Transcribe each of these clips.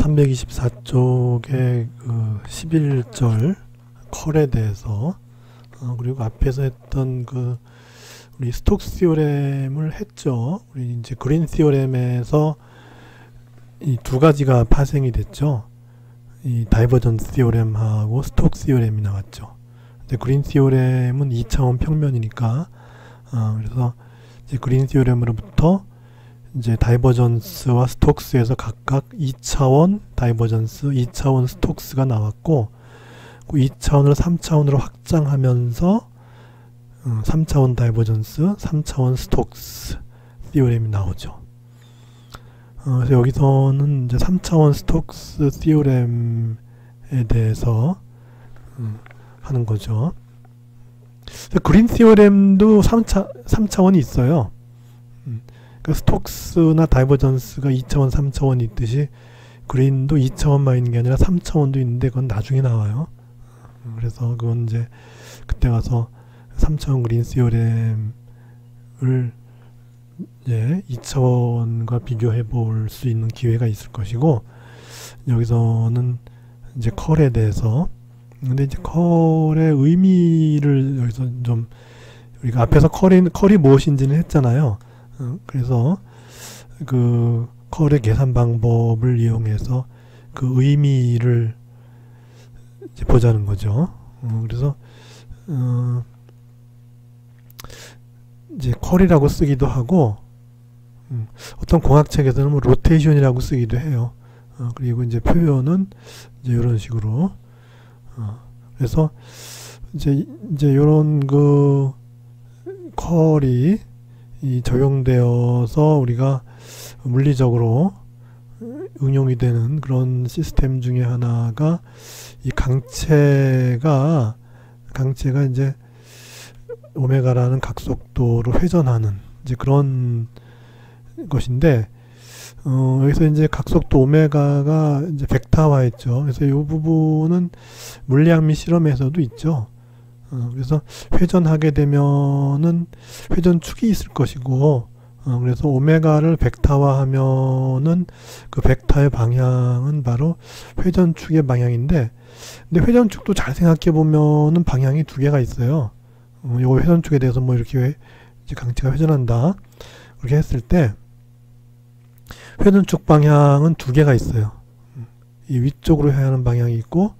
324쪽의 그 11절 컬에 대해서 그리고 앞에서 했던 그 우리 스톡스 티오렘을 했죠. 우리 이제 그린 티오렘에서 이 두 가지가 파생이 됐죠. 이 다이버전스 티오렘하고 스톡스 티오렘이 나왔죠. 근데 그린 티오렘은 2차원 평면이니까 그래서 이제 그린 티오렘으로부터 이제 다이버전스와 스톡스에서 각각 2차원 다이버전스, 2차원 스톡스가 나왔고 그 2차원을 3차원으로 확장하면서 3차원 다이버전스, 3차원 스톡스 티오렘이 나오죠. 그래서 여기서는 이제 3차원 스톡스 티오렘에 대해서 하는 거죠. 그린 티오렘도 3차원이 있어요. 그러니까 스톡스나 다이버전스가 2차원, 3차원이 있듯이 그린도 2차원만 있는 게 아니라 3차원도 있는데 그건 나중에 나와요. 그래서 그건 이제 그때 가서 3차원 그린 티오렘을 이제 2차원과 비교해 볼 수 있는 기회가 있을 것이고, 여기서는 이제 컬에 대해서, 근데 이제 컬의 의미를 여기서 좀 우리가 앞에서 컬이 무엇인지는 했잖아요. 그래서 그 컬의 계산 방법을 이용해서 그 의미를 이제 보자는 거죠. 그래서 이제 컬이라고 쓰기도 하고 어떤 공학책에서는 뭐 로테이션이라고 쓰기도 해요. 그리고 이제 표현은 이제 이런 식으로 그래서 이제 이런 그 컬이 적용되어서 우리가 물리적으로 응용이 되는 그런 시스템 중에 하나가 이 강체가 이제 오메가라는 각속도로 회전하는 이제 그런 것인데, 여기서 이제 각속도 오메가가 이제 벡터화했죠. 그래서 이 부분은 물리학 및 실험에서도 있죠. 그래서 회전하게 되면은 회전축이 있을 것이고, 그래서 오메가를 벡터화하면은 그 벡터의 방향은 바로 회전축의 방향인데, 근데 회전축도 잘 생각해 보면은 방향이 두 개가 있어요. 요거 회전축에 대해서 뭐 이렇게 이제 강체가 회전한다 그렇게 했을 때 회전축 방향은 두 개가 있어요. 이 위쪽으로 향하는 방향이 있고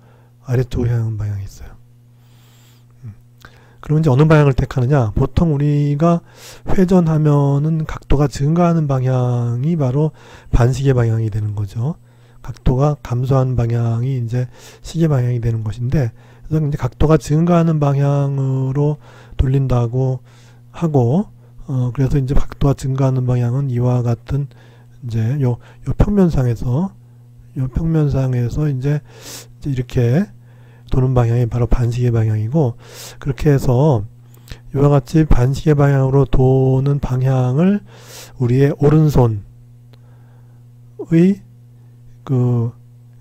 아래쪽으로 향하는 방향이 있어요. 그러면 이제 어느 방향을 택하느냐? 보통 우리가 회전하면은 각도가 증가하는 방향이 바로 반시계 방향이 되는 거죠. 각도가 감소하는 방향이 이제 시계 방향이 되는 것인데, 그래서 이제 각도가 증가하는 방향으로 돌린다고 하고, 그래서 이제 각도가 증가하는 방향은 이와 같은 이제 요 평면상에서 이제 이렇게 도는 방향이 바로 반시계 방향이고, 그렇게 해서 이와 같이 반시계 방향으로 도는 방향을 우리의 오른손의 그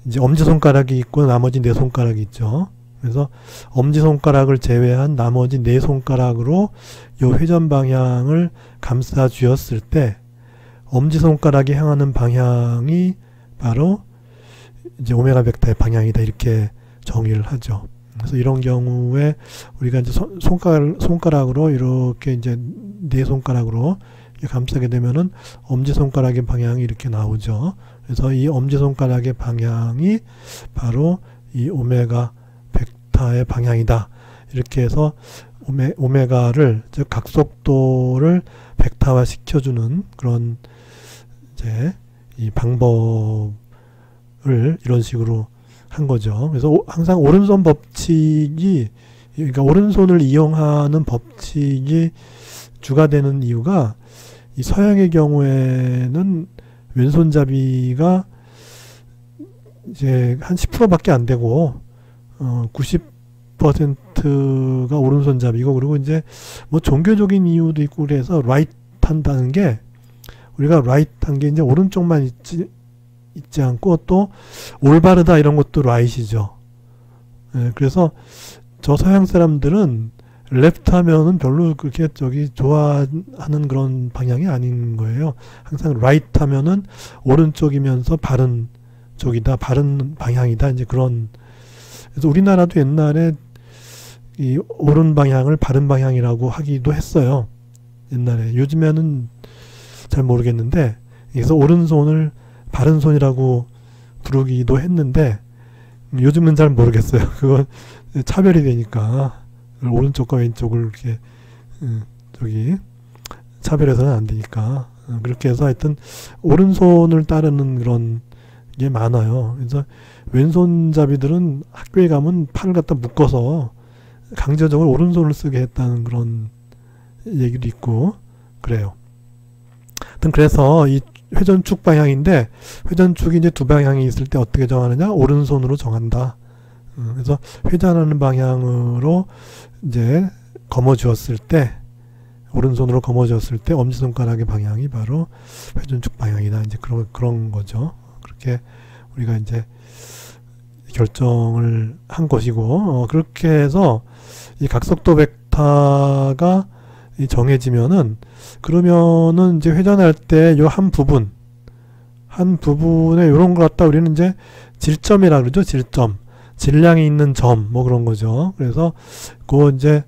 이제 엄지손가락이 있고 나머지 네 손가락이 있죠. 그래서 엄지손가락을 제외한 나머지 네 손가락으로 이 회전 방향을 감싸 주었을 때 엄지손가락이 향하는 방향이 바로 이제 오메가 벡터의 방향이다, 이렇게 정의를 하죠. 그래서 이런 경우에 우리가 이제 손가락으로 이렇게 이제 네 손가락으로 이렇게 감싸게 되면은 엄지손가락의 방향이 이렇게 나오죠. 그래서 이 엄지손가락의 방향이 바로 이 오메가 벡터의 방향이다. 이렇게 해서 오메가를, 즉 각속도를 벡터화 시켜주는 그런 이제 이 방법을 이런 식으로 한 거죠. 그래서 항상 오른손 법칙이, 그러니까 오른손을 이용하는 법칙이 주가 되는 이유가, 이 서양의 경우에는 왼손잡이가 이제 한 10%밖에 안 되고 90%가 오른손잡이고, 그리고 이제 뭐 종교적인 이유도 있고 그래서 라이트 한다는 게, 우리가 라이트 한 게 이제 오른쪽만 있지 않고 또 올바르다 이런 것도 라이트이죠. 그래서 저 서양 사람들은 레프트 하면은 별로 그렇게 좋아하는 그런 방향이 아닌 거예요. 항상 라이트 하면은 오른쪽이면서 바른 쪽이다, 바른 방향이다, 이제 그런. 그래서 우리나라도 옛날에 이 옳은 방향을 바른 방향이라고 하기도 했어요. 옛날에. 요즘에는 잘 모르겠는데, 그래서 오른손을 바른 손이라고 부르기도 했는데, 요즘은 잘 모르겠어요. 그건 차별이 되니까 오른쪽과 왼쪽을 이렇게 저기 차별해서는 안 되니까 그렇게 해서 하여튼 오른손을 따르는 그런 게 많아요. 그래서 왼손잡이들은 학교에 가면 팔을 갖다 묶어서 강제적으로 오른손을 쓰게 했다는 그런 얘기도 있고 그래요. 하여튼 그래서 이 회전축 방향인데 회전축이 이제 두 방향이 있을 때 어떻게 정하느냐? 오른손으로 정한다. 그래서 회전하는 방향으로 이제 거머쥐었을 때 오른손으로 거머쥐었을 때 엄지손가락의 방향이 바로 회전축 방향이다. 이제 그런 거죠. 그렇게 우리가 이제 결정을 한 것이고 그렇게 해서 이 각속도 벡터가 정해지면은 그러면은 이제 회전할 때 요 한 부분에 요런 걸 갖다 우리는 이제 질점이라 그러죠. 질점. 질량이 있는 점, 뭐 그런 거죠. 그래서 그 이제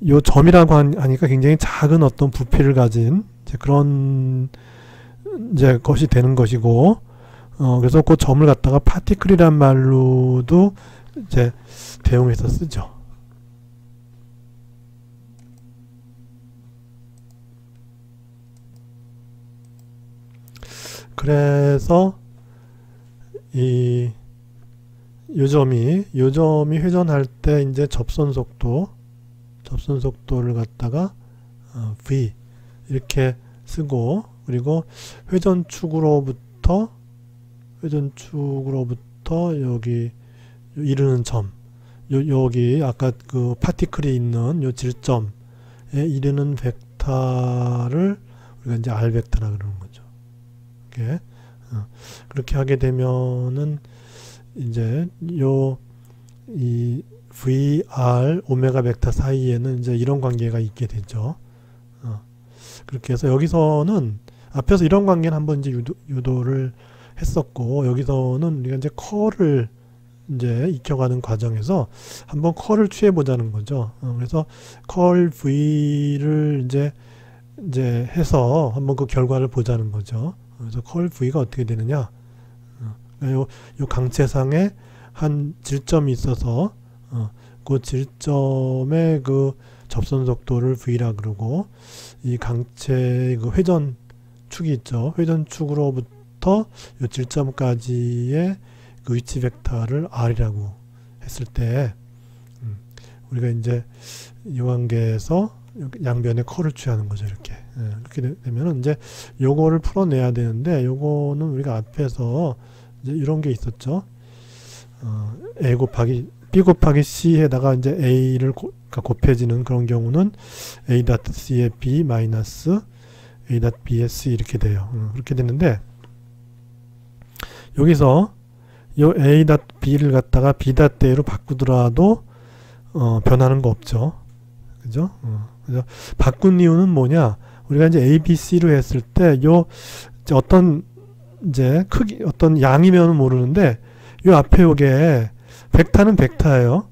요 점이라고 하니까 굉장히 작은 어떤 부피를 가진 이제 그런 이제 것이 되는 것이고, 그래서 그 점을 갖다가 파티클이란 말로도 이제 대용해서 쓰죠. 그래서 요 점이 회전할 때 이제 접선 속도를 갖다가 v 이렇게 쓰고 그리고 회전축으로부터 여기 이르는 점 여기 아까 그 파티클이 있는 요 질점에 이르는 벡터를 우리가 이제 r 벡터라 그러는 거죠. 이렇게 그렇게 하게 되면은 이제 이 VR 오메가 벡터 사이에는 이제 이런 관계가 있게 되죠. 그렇게 해서 여기서는 앞에서 이런 관계는 한번 이제 유도를 했었고 여기서는 우리가 이제 컬을 이제 익혀가는 과정에서 한번 컬을 취해 보자는 거죠. 그래서 컬 V를 이제 해서 한번 그 결과를 보자는 거죠. 그래서 컬 V가 어떻게 되느냐? 요 강체상에 한 질점이 있어서 그 질점의 그 접선 속도를 V라 그러고 이 강체 그 회전축이 있죠. 회전축으로부터 요 질점까지의 그 위치 벡터를 R이라고 했을 때 우리가 이제 이 관계에서 양변에 컬을 취하는 거죠. 이렇게 되면은 이제 요거를 풀어내야 되는데 요거는 우리가 앞에서 이제 이런 게 있었죠. A 곱하기 B 곱하기 C에다가 이제 A를 곱해지는 그런 경우는 A.C의 B 마이너스 A.B의 C 이렇게 돼요. 그렇게 되는데 여기서 요 A.B를 갖다가 B.A로 바꾸더라도 변하는 거 없죠. 그죠? 그래서 바꾼 이유는 뭐냐? 우리가 이제 A, B, C로 했을 때 요 어떤 이제 크기 어떤 양이면은 모르는데 요 앞에 요게 벡터는 벡터예요.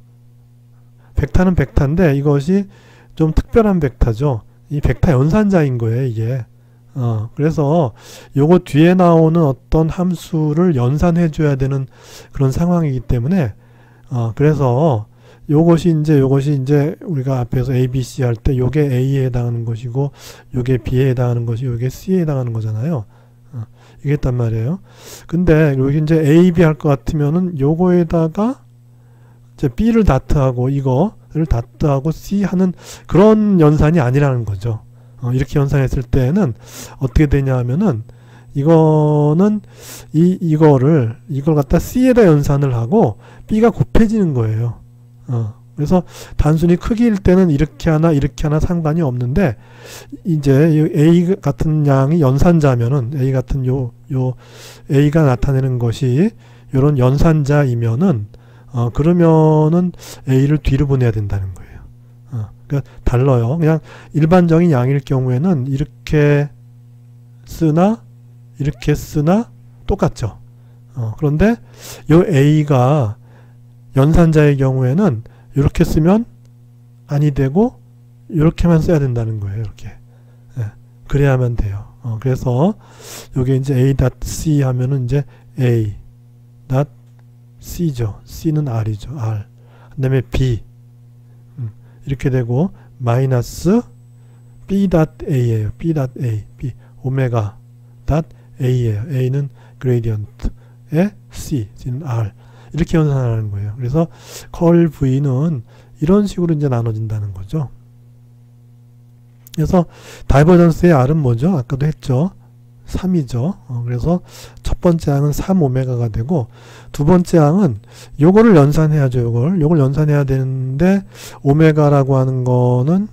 벡터는 벡터인데 이것이 좀 특별한 벡터죠. 이 벡터 연산자인 거예요, 이게. 그래서 요거 뒤에 나오는 어떤 함수를 연산해 줘야 되는 그런 상황이기 때문에 그래서 요것이 이제 우리가 앞에서 A, B, C 할 때 요게 A에 해당하는 것이고 요게 B에 해당하는 것이 요게 C에 해당하는 거잖아요. 이게 있단 말이에요. 근데 여기 이제 A, B 할 것 같으면은 요거에다가 이제 B를 다트하고 이거를 다트하고 C 하는 그런 연산이 아니라는 거죠. 이렇게 연산했을 때는 어떻게 되냐 하면은 이거는 이걸 갖다 C에다 연산을 하고 B가 곱해지는 거예요. 그래서 단순히 크기일 때는 이렇게 하나 상관이 없는데 이제 A 같은 양이 연산자면은 A 같은 요 A가 나타내는 것이 요런 연산자이면은 그러면은 A를 뒤로 보내야 된다는 거예요. 그러니까 달라요. 그냥 일반적인 양일 경우에는 이렇게 쓰나 똑같죠. 그런데 요 A가 연산자의 경우에는 이렇게 쓰면 아니 되고 이렇게만 써야 된다는 거예요. 이렇게. 예, 그래야만 돼요. 그래서 요게 이제 A.C 하면은 이제 A.C죠. C는 R이죠. R. 그 다음에 B. 이렇게 되고 마이너스 B.A예요. B.A. B. 오메가 .A예요. A는 그레디언트에 C. C는 R. 이렇게 연산하는 거예요. 그래서 컬 V는 이런 식으로 이제 나눠진다는 거죠. 그래서 다이버전스의 R은 뭐죠? 아까도 했죠. 3이죠. 그래서 첫 번째 항은 3오메가가 되고 두 번째 항은 요거를 연산해야죠. 요걸 연산해야 되는데 오메가라고 하는 거는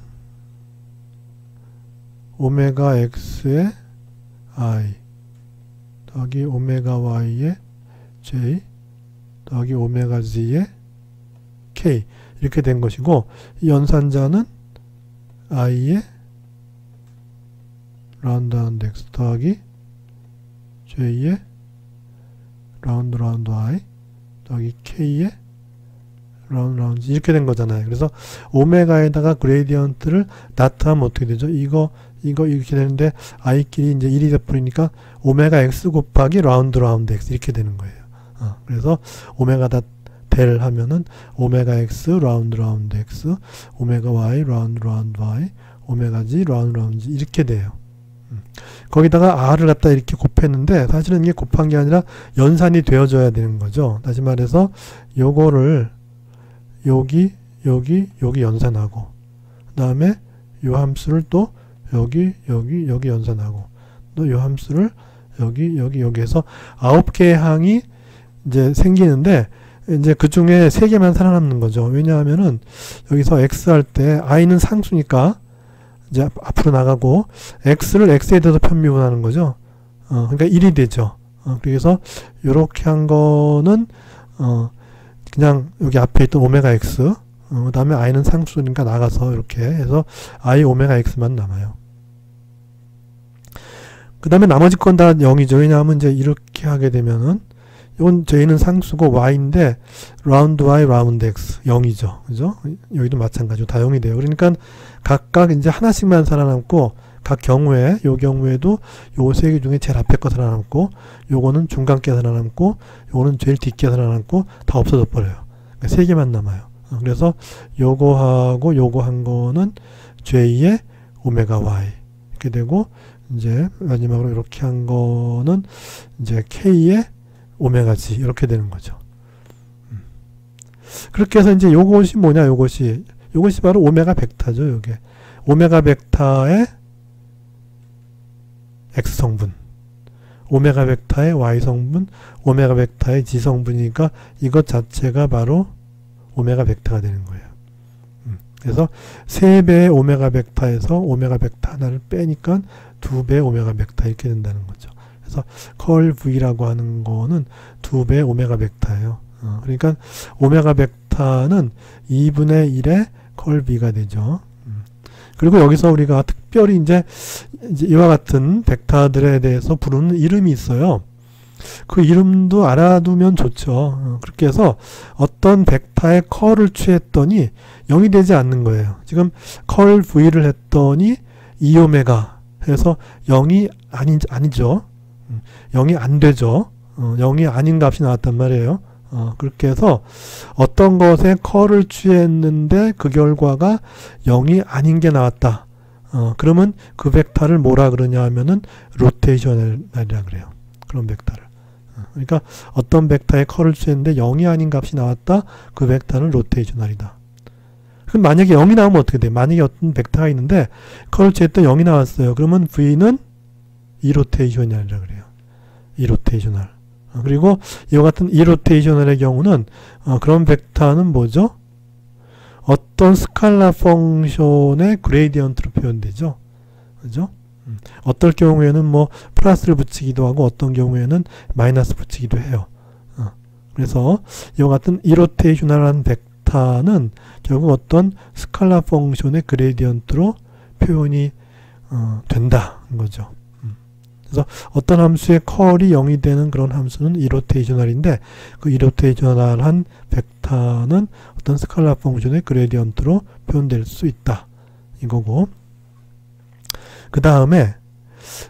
오메가 X의 I 더하기 오메가 Y의 J 더하기 오메가 Z의 K 이렇게 된 것이고 이 연산자는 I의 라운드 X 더하기 J의 라운드 I 더하기 K의 라운드 이렇게 된 거잖아요. 그래서 오메가에다가 그레디언트를 나타하면 어떻게 되죠? 이거 이렇게 되는데 I끼리 이제 1이 돼버리니까 오메가 X 곱하기 라운드 X 이렇게 되는 거예요. 그래서 오메가 델 하면은 오메가 X 라운드 X 오메가 Y 라운드 Y 오메가 G 라운드 G 이렇게 돼요. 거기다가 R을 갖다 이렇게 곱했는데 사실은 이게 곱한 게 아니라 연산이 되어져야 되는 거죠. 다시 말해서 요거를 여기 연산하고 그 다음에 요 함수를 또 여기 연산하고 또 요 함수를 여기에서 9개의 항이 이제 생기는데 이제 그 중에 3개만 살아남는 거죠. 왜냐하면은 여기서 X 할 때 I는 상수니까 이제 앞으로 나가고 X를 X에 대해서 편미분하는 거죠. 그러니까 1이 되죠. 그래서 요렇게 한 거는 그냥 여기 앞에 있던 오메가 X 그 다음에 I는 상수니까 나가서 이렇게 해서 I 오메가 X만 남아요. 그 다음에 나머지 건 다 0이죠. 왜냐하면 이제 이렇게 하게 되면은 이건 J는 상수고 Y인데 라운드 Y 라운드 X 0이죠. 그죠? 여기도 마찬가지로 다 0이 돼요. 그러니까 각각 이제 하나씩만 살아남고 각 경우에 요 경우에도 요 3개 중에 제일 앞에 거 살아남고 요거는 중간께 살아남고 요거는 제일 뒷께 살아남고 다 없어져 버려요. 그러니까 3개만 남아요. 그래서 요거하고 요거 한 거는 J의 오메가 Y 이렇게 되고 이제 마지막으로 이렇게 한 거는 이제 K의 오메가 G 이렇게 되는 거죠. 그렇게 해서 이제 요것이 뭐냐 요것이 바로 오메가 벡터죠. 요게 오메가 벡터의 X 성분 오메가 벡터의 Y 성분 오메가 벡터의 G 성분이니까 이것 자체가 바로 오메가 벡터가 되는 거예요. 그래서 3배의 오메가 벡터에서 오메가 벡터 하나를 빼니까 2배의 오메가 벡터 이렇게 된다는 거죠. 그래서 컬 V라고 하는 거는 2배의 오메가 벡터예요. 그러니까 오메가 벡터는 2분의 1의 컬 V가 되죠. 그리고 여기서 우리가 특별히 이제 이와 같은 벡터들에 대해서 부르는 이름이 있어요. 그 이름도 알아두면 좋죠. 그렇게 해서 어떤 벡터의 컬을 취했더니 0이 되지 않는 거예요. 지금 컬 V를 했더니 2오메가 해서 0이 아니죠. 0이 안 되죠. 0이 아닌 값이 나왔단 말이에요. 그렇게 해서 어떤 것에 컬을 취했는데 그 결과가 0이 아닌 게 나왔다. 그러면 그 벡터를 뭐라 그러냐 하면은 로테이셔널이라 그래요. 그런 벡터를. 그러니까 어떤 벡터에 컬을 취했는데 0이 아닌 값이 나왔다. 그 벡터는 로테이셔널이다. 그럼 만약에 0이 나오면 어떻게 돼? 만약에 어떤 벡터가 있는데 컬을 취했더니 0이 나왔어요. 그러면 V는 이로테이셔널이라 그래요. 이로테이셔널. 그리고 이와 같은 이로테이셔널의 경우는 그런 벡터는 뭐죠? 어떤 스칼라 펑션의 그레이디언트로 표현되죠. 그죠? 어떨 경우에는 뭐 플러스를 붙이기도 하고 어떤 경우에는 마이너스 붙이기도 해요. 그래서 이와 같은 이로테이셔널한 벡터는 결국 어떤 스칼라 펑션의 그레이디언트로 표현이 된다는 거죠. 그래서 어떤 함수의 컬이 0이 되는 그런 함수는 이로테이셔널인데 그 이로테이셔널한 벡터는 어떤 스칼라 펑션의 그레디언트로 표현될 수 있다. 이거고. 그 다음에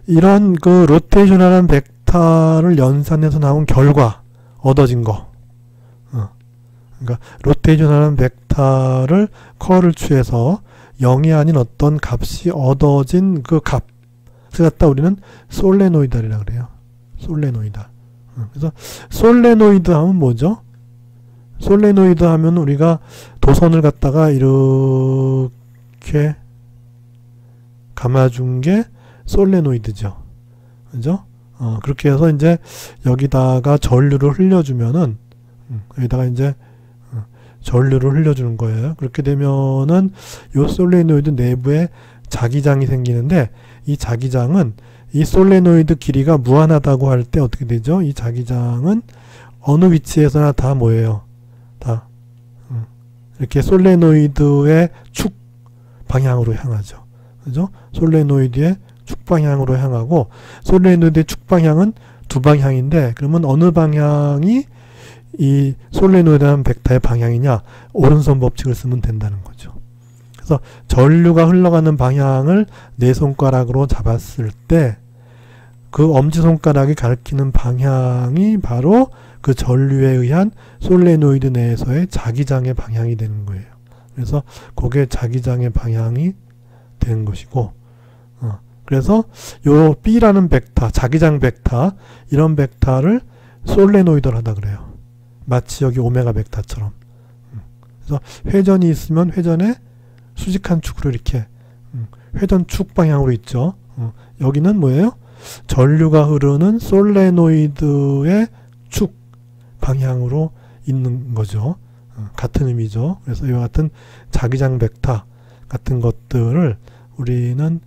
이런 그 로테이셔널한 벡터를 연산해서 나온 결과 얻어진 거. 그러니까 로테이셔널한 벡터를 컬을 취해서 0이 아닌 어떤 값이 얻어진 그 값. 그래서 갖다 우리는 솔레노이달이라고 그래요. 솔레노이달. 그래서 솔레노이드 하면 뭐죠? 솔레노이드 하면 우리가 도선을 갖다가 이렇게 감아준 게 솔레노이드죠. 그죠? 그렇게 해서 이제 여기다가 전류를 흘려주면은 여기다가 이제 전류를 흘려주는 거예요. 그렇게 되면은 요 솔레노이드 내부에 자기장이 생기는데 이 자기장은 이 솔레노이드 길이가 무한하다고 할 때 어떻게 되죠? 이 자기장은 어느 위치에서나 다 뭐예요? 다 이렇게 솔레노이드의 축 방향으로 향하죠. 그죠? 솔레노이드의 축 방향으로 향하고 솔레노이드의 축 방향은 두 방향인데 그러면 어느 방향이 이 솔레노이드한 벡터의 방향이냐? 오른손 법칙을 쓰면 된다는 거죠. 그래서 전류가 흘러가는 방향을 네 손가락으로 잡았을 때 그 엄지손가락이 가리키는 방향이 바로 그 전류에 의한 솔레노이드 내에서의 자기장의 방향이 되는 거예요. 그래서 그게 자기장의 방향이 되는 것이고 그래서 요 B라는 벡터, 자기장 벡터 이런 벡터를 솔레노이드를 하다 그래요. 마치 여기 오메가 벡터처럼. 그래서 회전이 있으면 회전에 수직한 축으로 이렇게 회전 축 방향으로 있죠. 여기는 뭐예요? 전류가 흐르는 솔레노이드의 축 방향으로 있는 거죠. 같은 의미죠. 그래서 이와 같은 자기장 벡터 같은 것들을 우리는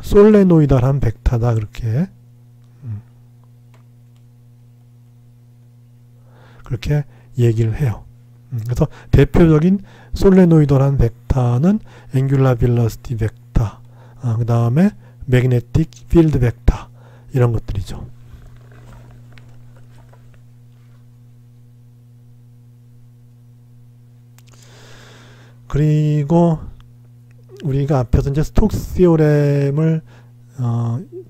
솔레노이달한 벡터다 그렇게 얘기를 해요. 그래서 대표적인 솔레노이달한 벡터는 앵귤라 벨로시티 벡터, 그 다음에 매그네틱 필드 벡터 이런 것들이죠. 그리고 우리가 앞에서 이제 스톡스 시오렘을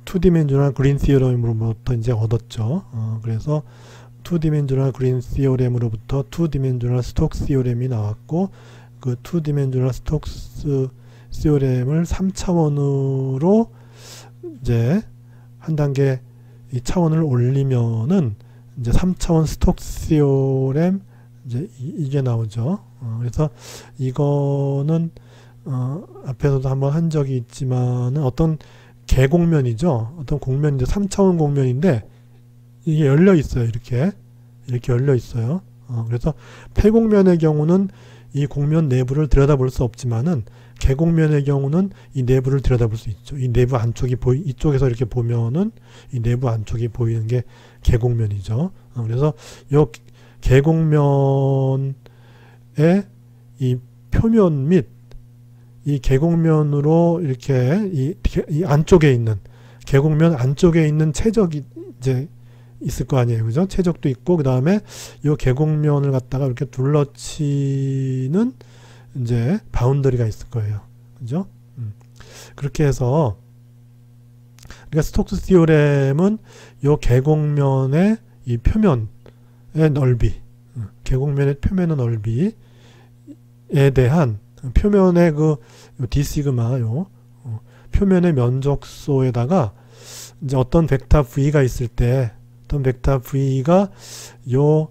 2디멘셔널 그린 시오렘으로부터 이제 얻었죠. 그래서 2디멘셔널 그린 시오렘으로부터 2디멘셔널 스톡스 시오렘이 나왔고 그 2디멘셔널 스톡스 시오렘을 3차원으로 이제 한 단계 이 차원을 올리면은 이제 3차원 스톡스 시오렘 이제 이게 나오죠. 그래서 이거는 앞에서도 한번 한 적이 있지만은 어떤 개공면이죠. 어떤 공면인데 3차원 공면인데 이게 열려 있어요. 이렇게 열려 있어요. 그래서 폐공면의 경우는 이 공면 내부를 들여다볼 수 없지만은 개공면의 경우는 이 내부를 들여다볼 수 있죠. 이 내부 안쪽이 이쪽에서 이렇게 보면은 이 내부 안쪽이 보이는 게 개공면이죠. 그래서 이 개공면의 이 표면 및 이 개공면으로 이렇게 이 안쪽에 있는 개공면 안쪽에 있는 채적이 이제 있을 거 아니에요. 그죠? 채적도 있고 그 다음에 이 개공면을 갖다가 이렇게 둘러치는 이제 바운더리가 있을 거예요. 그죠? 그렇게 해서 그러니까 스톡스 시오렘은 이 개공면의 이 표면의 넓이, 개공면의 표면의 넓이에 대한 표면의 그 d 시그마 표면의 면적소에다가 이제 어떤 벡터 v가 있을 때 어떤 벡터 v가 요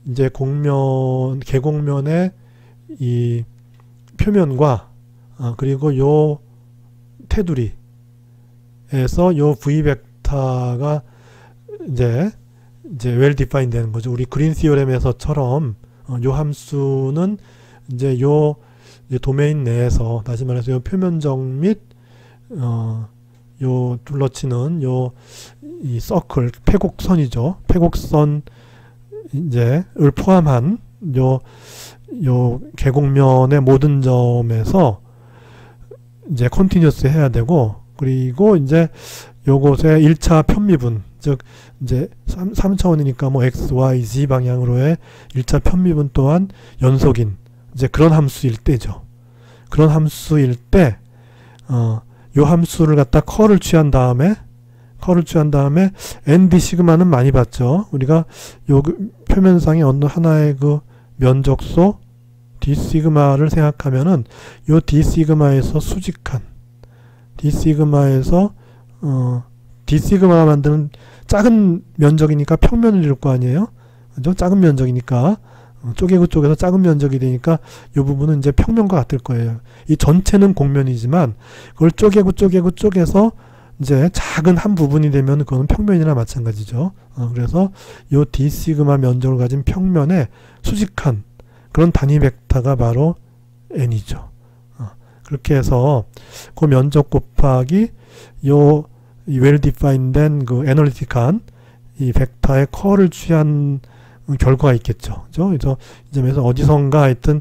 이제 개공면의 이 표면과 그리고 요 테두리에서 요 v 벡터가 이제 well defined 되는 거죠. 우리 그린 시오렘에서처럼 요 함수는 이제 요 도메인 내에서 다시 말해서 요 표면적 및 요 둘러치는 이 서클 폐곡선이죠. 폐곡선 이제를 포함한 요 개공면의 모든 점에서 이제 컨티뉴어스 해야 되고 그리고 이제 요것의 1차 편미분, 즉 이제 3차원이니까 뭐 x, y, z 방향으로의 1차 편미분 또한 연속인 이제 그런 함수일 때죠. 그런 함수일 때 요 함수를 갖다 컬을 취한 다음에 ND 시그마는 많이 봤죠. 우리가 요 표면상의 어느 하나의 그 면적소 D 시그마를 생각하면은 요 D 시그마에서 수직한 D 시그마에서 D 시그마가 만드는 작은 면적이니까 평면을 이룰 거 아니에요. 그죠? 작은 면적이니까 쪼개고 쪼개서 작은 면적이 되니까 이 부분은 이제 평면과 같을 거예요. 이 전체는 곡면이지만 그걸 쪼개서 이제 작은 한 부분이 되면 그거는 평면이나 마찬가지죠. 그래서 이 D 시그마 면적을 가진 평면에 수직한 그런 단위 벡터가 바로 n이죠. 그렇게 해서 그 면적 곱하기 요 well defined 된 그 애널리틱한 이 벡터의 컬을 취한 결과가 있겠죠. 그죠? 그래서 이 점에서 어디선가 하여튼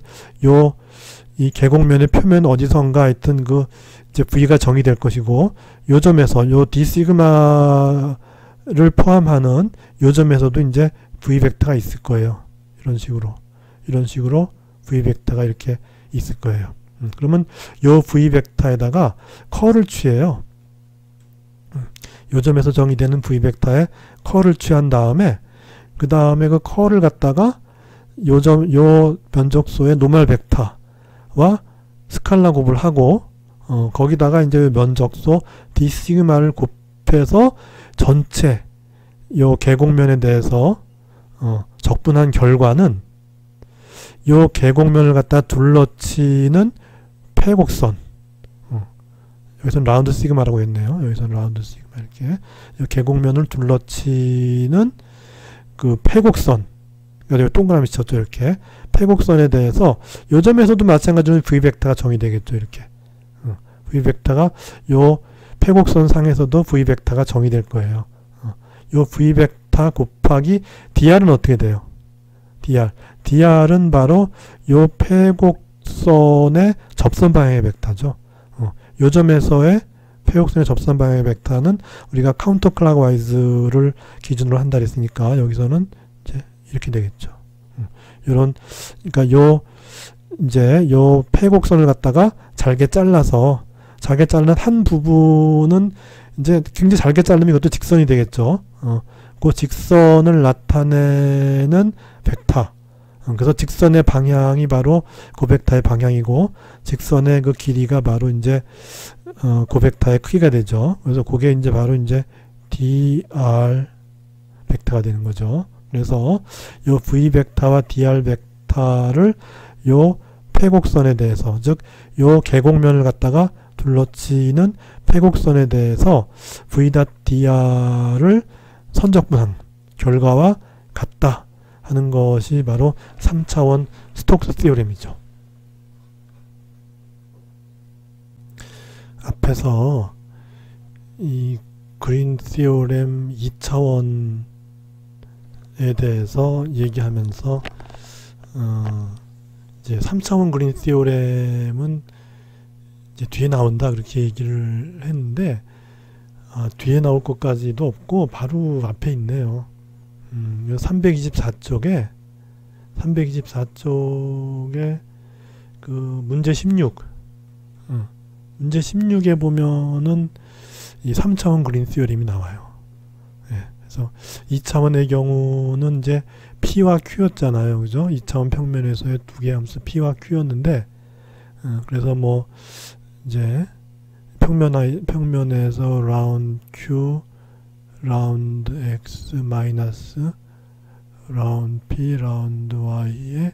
이 계곡면의 표면 어디선가 하여튼 그 이제 V가 정의될 것이고 요 점에서 요 D 시그마를 포함하는 요 점에서도 이제 V 벡터가 있을 거예요. 이런 식으로 V 벡터가 이렇게 있을 거예요. 그러면 요 V 벡터에다가 컬을 취해요. 요 점에서 정의되는 V 벡터에 컬을 취한 다음에 그 다음에 그 컬을 갖다가 요 면적소의 노멀 벡터와 스칼라 곱을 하고 거기다가 이제 면적소 D 시그마를 곱해서 전체 요 계곡면에 대해서 적분한 결과는 요 계곡면을 갖다 둘러치는 폐곡선 여기서는 라운드 시그마라고 했네요. 여기서는 라운드 시그마 이렇게 요 계곡면을 둘러치는 그 폐곡선 그러니까 동그라미 쳤죠. 이렇게 폐곡선에 대해서 요 점에서도 마찬가지로 V 벡터가 정의되겠죠. 이렇게 V 벡터가 요 폐곡선 상에서도 V 벡터가 정의될 거예요. 요 V 벡터 곱하기 DR은 어떻게 돼요? DR은 바로 요 폐곡선의 접선 방향의 벡터죠. 요 점에서의 폐곡선의 접선 방향의 bek타는 우리가 카운터 클락와이즈를 기준으로 한다 그랬으니까 여기서는 이제 이렇게 되겠죠. 요런 그러니까 요 폐곡선을 갖다가 잘게 잘른 한 부분은 이제 굉장히 잘게 자르면 이것도 직선이 되겠죠. 그 직선을 나타내는 벡터. 그래서 직선의 방향이 바로 그 벡터의 방향이고 직선의 그 길이가 바로 이제 그 벡터의 크기가 되죠. 그래서 그게 이제 바로 이제 dr 벡터가 되는 거죠. 그래서 요 v 벡터와 dr 벡터를 요 폐곡선에 대해서 즉 요 계곡면을 갖다가 둘러치는 폐곡선에 대해서 v.dr을 선적분한 결과와 같다 하는 것이 바로 3차원 스톡스 티오렘이죠. 앞에서 이 그린 티오렘 2차원에 대해서 얘기하면서 이제 3차원 그린 티오렘은 이제 뒤에 나온다 그렇게 얘기를 했는데 뒤에 나올 것까지도 없고 바로 앞에 있네요. 324쪽에 그 문제 16 문제 16에 보면은 이 3차원 그린 티오렘이 나와요. 그래서 2차원의 경우는 이제 P와 Q였잖아요. 그죠? 2차원 평면에서의 두 개의 함수 P와 Q였는데 그래서 뭐 이제 평면에서 라운드 Q 라운드 X 마이너스 라운드 P 라운드 Y의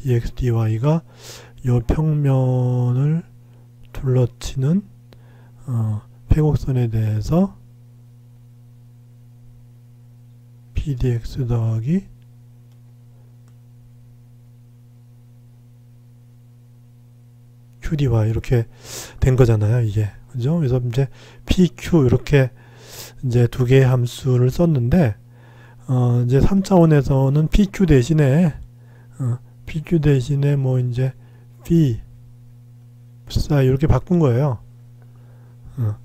dx dy가 이 평면을 둘러치는 폐곡선에 대해서 pdx 더하기 qdy 이렇게 된 거잖아요. 이게 그죠? 그래서 이제 pq 이렇게 이제 두 개의 함수를 썼는데 이제 3차원에서는 pq 대신에 뭐 이제 p, psi 이렇게 바꾼 거예요.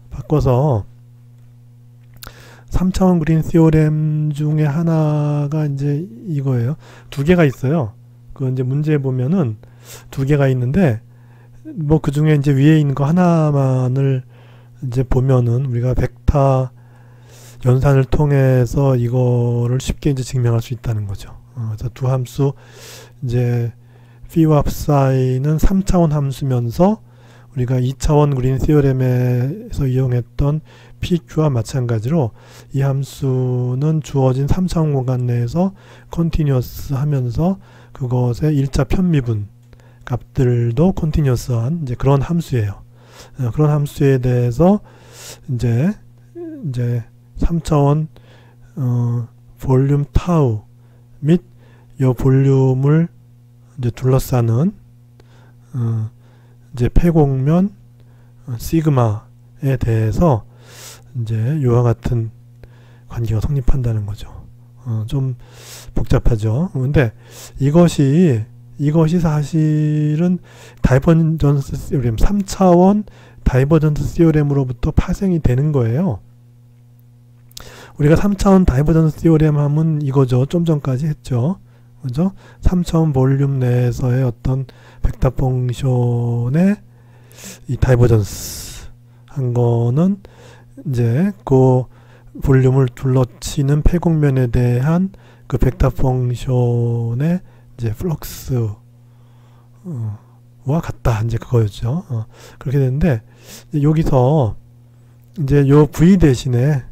바꿔서 3차원 그린 시오렘 중에 하나가 이제 이거예요. 두 개가 있어요. 그 이제 문제 보면은 두 개가 있는데 뭐 그 중에 이제 위에 있는 거 하나만을 이제 보면은 우리가 벡터 연산을 통해서 이거를 쉽게 이제 증명할 수 있다는 거죠. 그래서 두 함수 이제 p와 psi는 3차원 함수면서 우리가 2차원 그린 시오렘에서 이용했던 pq와 마찬가지로 이 함수는 주어진 3차원 공간 내에서 컨티뉴어스 하면서 그것의 1차 편미분 값들도 컨티뉴어스한 이제 그런 함수예요. 그런 함수에 대해서 이제 3차원 볼륨 타우 및 이 볼륨을 이제 둘러싸는 이제 폐곡면 시그마에 대해서 이제 이와 같은 관계가 성립한다는 거죠. 좀 복잡하죠. 근데 이것이 사실은 다이버전스 시오렘 3차원 다이버전스 시오렘으로부터 파생이 되는 거예요. 우리가 3차원 다이버전스 시오렘 하면 이거죠. 좀 전까지 했죠. 그죠? 3차원 볼륨 내에서의 어떤 벡터 펑션의 이 다이버전스 한 거는 이제 그 볼륨을 둘러치는 폐곡면에 대한 그 벡터 펑션의 이제 플럭스와 같다. 이제 그거였죠. 그렇게 되는데 여기서 이제 요 v 대신에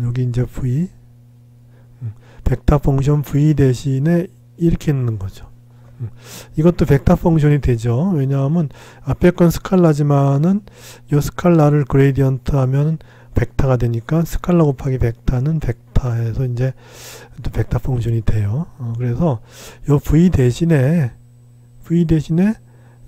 여기 이제 v 벡터 펑션 v 대신에 이렇게 넣는 거죠. 이것도 벡터 펑션이 되죠. 왜냐하면 앞에 건 스칼라지만은 이 스칼라를 그레디언트 하면 벡터가 되니까 스칼라 곱하기 벡터는 벡터에서 이제 또 벡터 펑션이 돼요. 그래서 요 v 대신에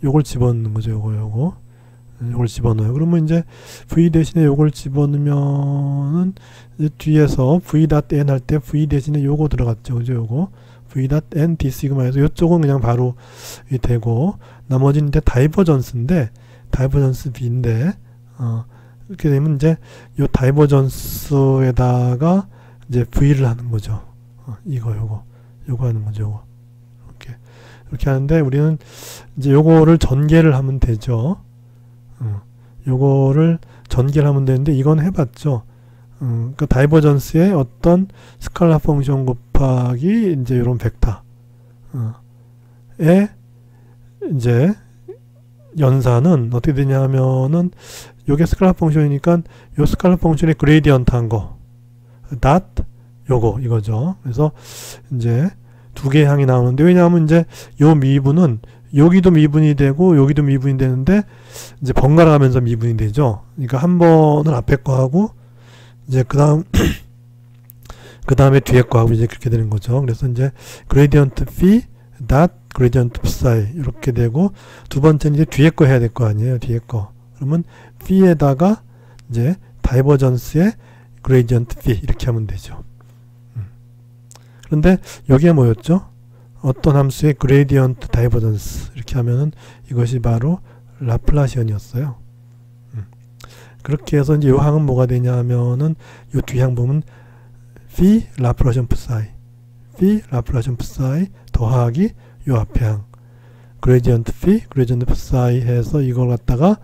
요걸 집어넣는 거죠. 요걸 집어넣어요. 그러면 이제 v 대신에 요걸 집어넣으면은 이제 뒤에서 v.n 할 때 v 대신에 요거 들어갔죠. 그죠? 요거 v.n d 시그마에서 요쪽은 그냥 바로 되고 나머지는 이제 다이버전스인데 다이버전스 b인데 이렇게 되면 이제 요 다이버전스에다가 이제 v를 하는 거죠. 요거 하는 거죠. 이렇게 하는데 우리는 이제 요거를 전개를 하면 되죠. 요거를 전개를 하면 되는데 이건 해봤죠. 그 다이버전스의 어떤 스칼라 펑션 곱하기 이제 이런 벡터에 이제 연산은 어떻게 되냐 하면은 요게 스칼라 펑션이니까 요 스칼라 펑션의 그레디언트 한 거 닷 이거죠. 그래서 이제 두 개의 항이 나오는데 왜냐하면 이제 요 미분은 여기도 미분이 되고 여기도 미분이 되는데 이제 번갈아 가면서 미분이 되죠. 그러니까 한 번은 앞에 거 하고 이제 그 다음에 뒤에 거 하고 이제 그렇게 되는 거죠. 그래서 이제 그레디언트 phi 닷 그레디언트 psi 이렇게 되고 두 번째는 이제 뒤에 거 해야 될 거 아니에요. 뒤에 거. 그러면 phi에다가 이제 다이버전스의 그레디언트 phi 이렇게 하면 되죠. 그런데 여기에 뭐였죠? 어떤 함수의 그레디언트 다이버전스 이렇게 하면은 이것이 바로 라플라시언이었어요. 그렇게 해서 이제 요 항은 뭐가 되냐 하면은 요 뒤항 보면 phi 라플라시언 psi 더하기 요 앞에 항 그레디언트 phi 그레디언트 psi 해서 이걸 갖다가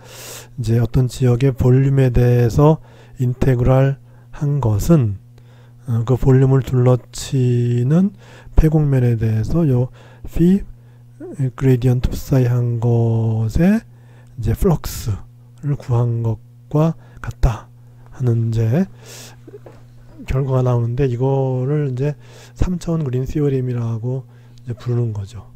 이제 어떤 지역의 볼륨에 대해서 인테그랄 한 것은 그 볼륨을 둘러치는 폐곡면에 대해서 요 phi 그레디언트 psi 한 것의 이제 플럭스를 구한 것과 같다 하는 이제 결과가 나오는데 이거를 이제 3차원 그린 시오렘이라고 이제 부르는 거죠.